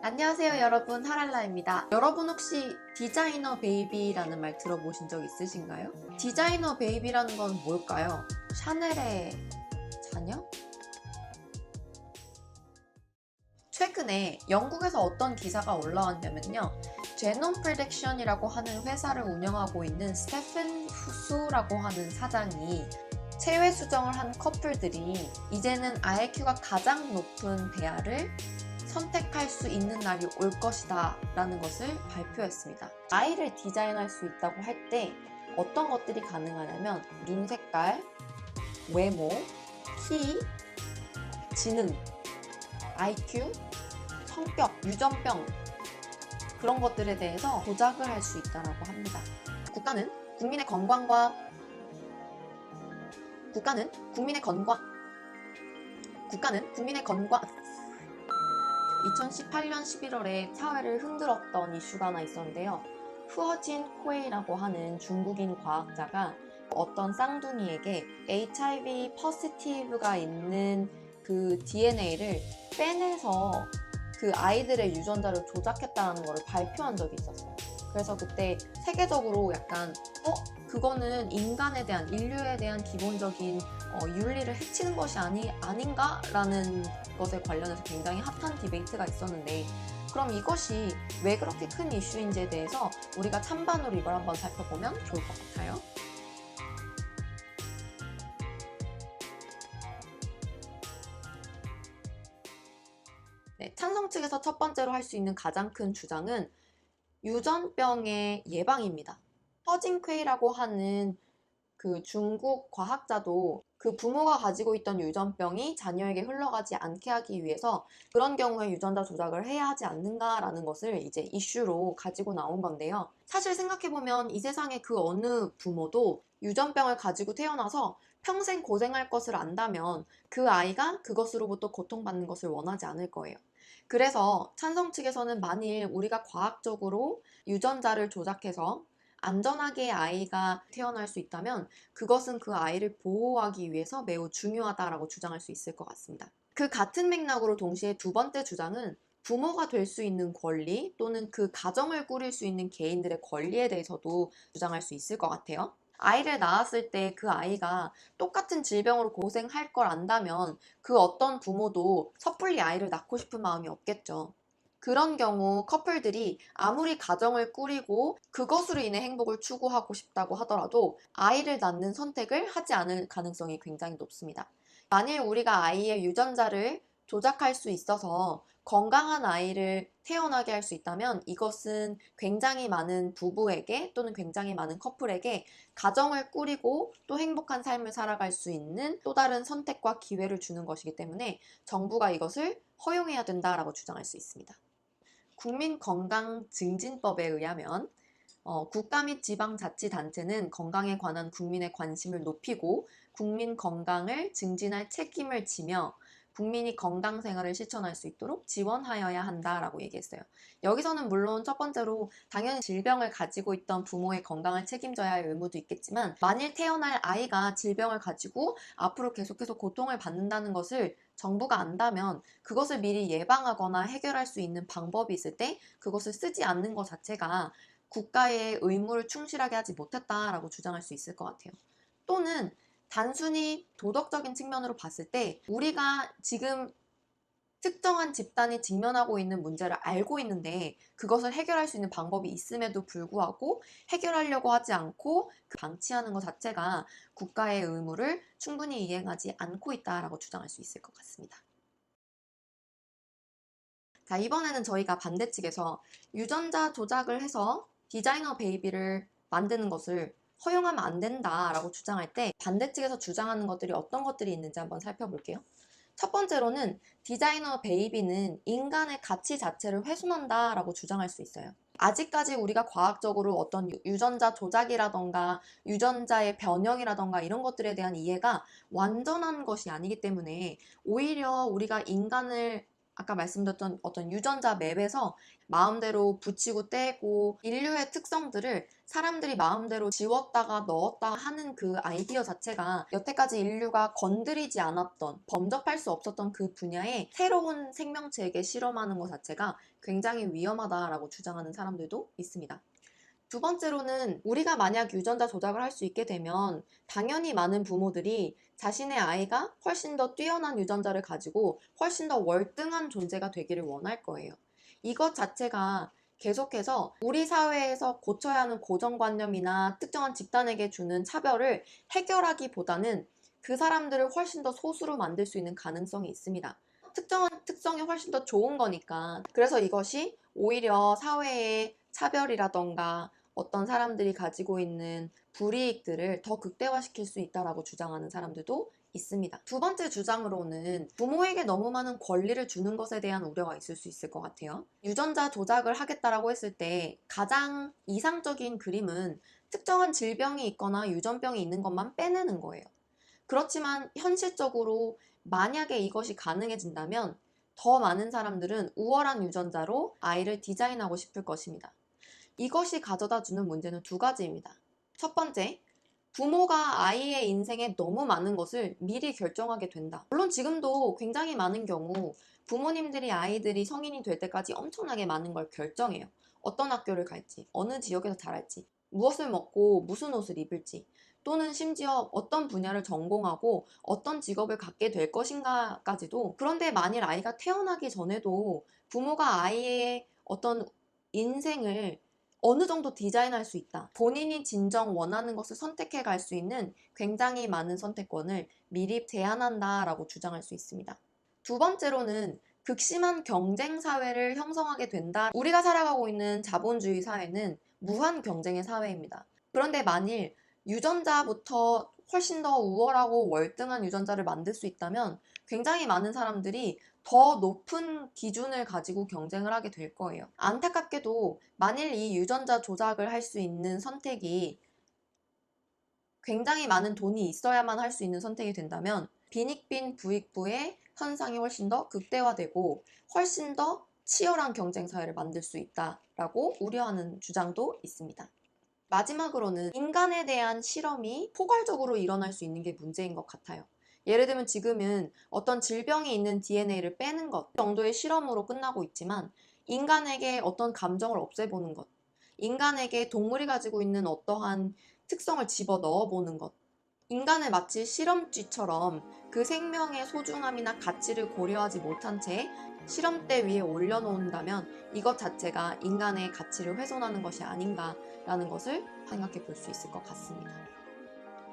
안녕하세요 여러분, 하랄라입니다. 여러분 혹시 디자이너 베이비라는 말 들어보신 적 있으신가요? 디자이너 베이비라는 건 뭘까요? 샤넬의 자녀? 최근에 영국에서 어떤 기사가 올라왔냐면요, 제놈 프로덕션이라고 하는 회사를 운영하고 있는 스테픈 후수라고 하는 사장이 체외 수정을 한 커플들이 이제는 IQ가 가장 높은 배아를 선택할 수 있는 날이 올 것이다 라는 것을 발표했습니다. 아이를 디자인할 수 있다고 할 때 어떤 것들이 가능하냐면 눈 색깔, 외모, 키, 지능, IQ, 성격, 유전병, 그런 것들에 대해서 조작을 할 수 있다고 합니다. 국가는 국민의 건강 2018년 11월에 사회를 흔들었던 이슈가 하나 있었는데요. 후어진 코에이라고 하는 중국인 과학자가 어떤 쌍둥이에게 HIV 포지티브가 있는 그 DNA를 빼내서 그 아이들의 유전자를 조작했다는 것을 발표한 적이 있었어요. 그래서 그때 세계적으로 약간 그거는 인류에 대한 기본적인 윤리를 해치는 것이 아닌가? 라는 것에 관련해서 굉장히 핫한 디베이트가 있었는데, 그럼 이것이 왜 그렇게 큰 이슈인지에 대해서 우리가 찬반으로 이걸 한번 살펴보면 좋을 것 같아요. 네, 찬성 측에서 첫 번째로 할 수 있는 가장 큰 주장은 유전병의 예방입니다. 허징퀘이라고 하는 그 중국 과학자도 그 부모가 가지고 있던 유전병이 자녀에게 흘러가지 않게 하기 위해서 그런 경우에 유전자 조작을 해야 하지 않는가라는 것을 이제 이슈로 가지고 나온 건데요. 사실 생각해보면 이 세상의 그 어느 부모도 유전병을 가지고 태어나서 평생 고생할 것을 안다면 그 아이가 그것으로부터 고통받는 것을 원하지 않을 거예요. 그래서 찬성 측에서는 만일 우리가 과학적으로 유전자를 조작해서 안전하게 아이가 태어날 수 있다면 그것은 그 아이를 보호하기 위해서 매우 중요하다라고 주장할 수 있을 것 같습니다. 그 같은 맥락으로 동시에 두 번째 주장은 부모가 될 수 있는 권리 또는 그 가정을 꾸릴 수 있는 개인들의 권리에 대해서도 주장할 수 있을 것 같아요. 아이를 낳았을 때 그 아이가 똑같은 질병으로 고생할 걸 안다면 그 어떤 부모도 섣불리 아이를 낳고 싶은 마음이 없겠죠. 그런 경우 커플들이 아무리 가정을 꾸리고 그것으로 인해 행복을 추구하고 싶다고 하더라도 아이를 낳는 선택을 하지 않을 가능성이 굉장히 높습니다. 만일 우리가 아이의 유전자를 조작할 수 있어서 건강한 아이를 태어나게 할 수 있다면 이것은 굉장히 많은 부부에게 또는 굉장히 많은 커플에게 가정을 꾸리고 또 행복한 삶을 살아갈 수 있는 또 다른 선택과 기회를 주는 것이기 때문에 정부가 이것을 허용해야 된다라고 주장할 수 있습니다. 국민건강증진법에 의하면 국가 및 지방자치단체는 건강에 관한 국민의 관심을 높이고 국민 건강을 증진할 책임을 지며 국민이 건강 생활을 실천할 수 있도록 지원하여야 한다라고 얘기했어요. 여기서는 물론 첫 번째로 당연히 질병을 가지고 있던 부모의 건강을 책임져야 할 의무도 있겠지만, 만일 태어날 아이가 질병을 가지고 앞으로 계속해서 고통을 받는다는 것을 정부가 안다면 그것을 미리 예방하거나 해결할 수 있는 방법이 있을 때 그것을 쓰지 않는 것 자체가 국가의 의무를 충실하게 하지 못했다라고 주장할 수 있을 것 같아요. 또는 단순히 도덕적인 측면으로 봤을 때 우리가 지금 특정한 집단이 직면하고 있는 문제를 알고 있는데 그것을 해결할 수 있는 방법이 있음에도 불구하고 해결하려고 하지 않고 방치하는 것 자체가 국가의 의무를 충분히 이행하지 않고 있다라고 주장할 수 있을 것 같습니다. 자, 이번에는 저희가 반대 측에서 유전자 조작을 해서 디자이너 베이비를 만드는 것을 허용하면 안 된다라고 주장할 때 반대 측에서 주장하는 것들이 어떤 것들이 있는지 한번 살펴볼게요. 첫 번째로는 디자이너 베이비는 인간의 가치 자체를 훼손한다라고 주장할 수 있어요. 아직까지 우리가 과학적으로 어떤 유전자 조작이라던가 유전자의 변형이라던가 이런 것들에 대한 이해가 완전한 것이 아니기 때문에 오히려 우리가 인간을 아까 말씀드렸던 어떤 유전자 맵에서 마음대로 붙이고 떼고 인류의 특성들을 사람들이 마음대로 지웠다가 넣었다가 하는 그 아이디어 자체가 여태까지 인류가 건드리지 않았던, 범접할 수 없었던 그 분야에 새로운 생명체에게 실험하는 것 자체가 굉장히 위험하다라고 주장하는 사람들도 있습니다. 두 번째로는 우리가 만약 유전자 조작을 할 수 있게 되면 당연히 많은 부모들이 자신의 아이가 훨씬 더 뛰어난 유전자를 가지고 훨씬 더 월등한 존재가 되기를 원할 거예요. 이것 자체가 계속해서 우리 사회에서 고쳐야 하는 고정관념이나 특정한 집단에게 주는 차별을 해결하기보다는 그 사람들을 훨씬 더 소수로 만들 수 있는 가능성이 있습니다. 특정한 특성이 훨씬 더 좋은 거니까. 그래서 이것이 오히려 사회의 차별이라던가 어떤 사람들이 가지고 있는 불이익들을 더 극대화시킬 수 있다라고 주장하는 사람들도 있습니다. 두 번째 주장으로는 부모에게 너무 많은 권리를 주는 것에 대한 우려가 있을 수 있을 것 같아요. 유전자 조작을 하겠다라고 했을 때 가장 이상적인 그림은 특정한 질병이 있거나 유전병이 있는 것만 빼내는 거예요. 그렇지만 현실적으로 만약에 이것이 가능해진다면 더 많은 사람들은 우월한 유전자로 아이를 디자인하고 싶을 것입니다. 이것이 가져다 주는 문제는 두 가지입니다. 첫 번째, 부모가 아이의 인생에 너무 많은 것을 미리 결정하게 된다. 물론 지금도 굉장히 많은 경우 부모님들이 아이들이 성인이 될 때까지 엄청나게 많은 걸 결정해요. 어떤 학교를 갈지, 어느 지역에서 자랄지, 무엇을 먹고 무슨 옷을 입을지, 또는 심지어 어떤 분야를 전공하고 어떤 직업을 갖게 될 것인가까지도. 그런데 만일 아이가 태어나기 전에도 부모가 아이의 어떤 인생을 어느 정도 디자인할 수 있다. 본인이 진정 원하는 것을 선택해 갈 수 있는 굉장히 많은 선택권을 미리 제한한다라고 주장할 수 있습니다. 두 번째로는 극심한 경쟁 사회를 형성하게 된다. 우리가 살아가고 있는 자본주의 사회는 무한 경쟁의 사회입니다. 그런데 만일 유전자부터 훨씬 더 우월하고 월등한 유전자를 만들 수 있다면 굉장히 많은 사람들이 더 높은 기준을 가지고 경쟁을 하게 될 거예요. 안타깝게도 만일 이 유전자 조작을 할 수 있는 선택이 굉장히 많은 돈이 있어야만 할 수 있는 선택이 된다면 빈익빈 부익부의 현상이 훨씬 더 극대화되고 훨씬 더 치열한 경쟁 사회를 만들 수 있다라고 우려하는 주장도 있습니다. 마지막으로는 인간에 대한 실험이 포괄적으로 일어날 수 있는 게 문제인 것 같아요. 예를 들면 지금은 어떤 질병이 있는 DNA를 빼는 것 정도의 실험으로 끝나고 있지만 인간에게 어떤 감정을 없애보는 것, 인간에게 동물이 가지고 있는 어떠한 특성을 집어 넣어보는 것, 인간을 마치 실험쥐처럼 그 생명의 소중함이나 가치를 고려하지 못한 채 실험대 위에 올려놓는다면 이것 자체가 인간의 가치를 훼손하는 것이 아닌가라는 것을 생각해 볼 수 있을 것 같습니다.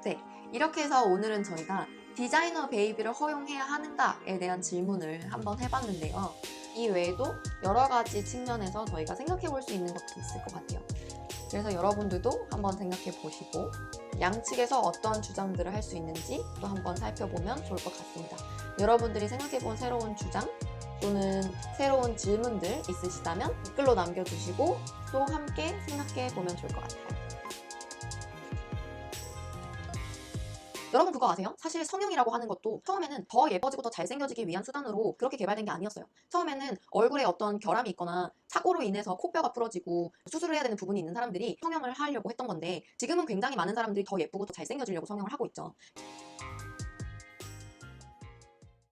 네, 이렇게 해서 오늘은 저희가 디자이너 베이비를 허용해야 하는가에 대한 질문을 한번 해봤는데요. 이 외에도 여러 가지 측면에서 저희가 생각해 볼 수 있는 것도 있을 것 같아요. 그래서 여러분들도 한번 생각해 보시고 양측에서 어떤 주장들을 할 수 있는지 또 한번 살펴보면 좋을 것 같습니다. 여러분들이 생각해 본 새로운 주장 또는 새로운 질문들 있으시다면 댓글로 남겨주시고 또 함께 생각해 보면 좋을 것 같아요. 여러분 그거 아세요? 사실 성형이라고 하는 것도 처음에는 더 예뻐지고 더 잘생겨지기 위한 수단으로 그렇게 개발된 게 아니었어요. 처음에는 얼굴에 어떤 결함이 있거나 사고로 인해서 코뼈가 부러지고 수술을 해야 되는 부분이 있는 사람들이 성형을 하려고 했던 건데 지금은 굉장히 많은 사람들이 더 예쁘고 더 잘생겨지려고 성형을 하고 있죠.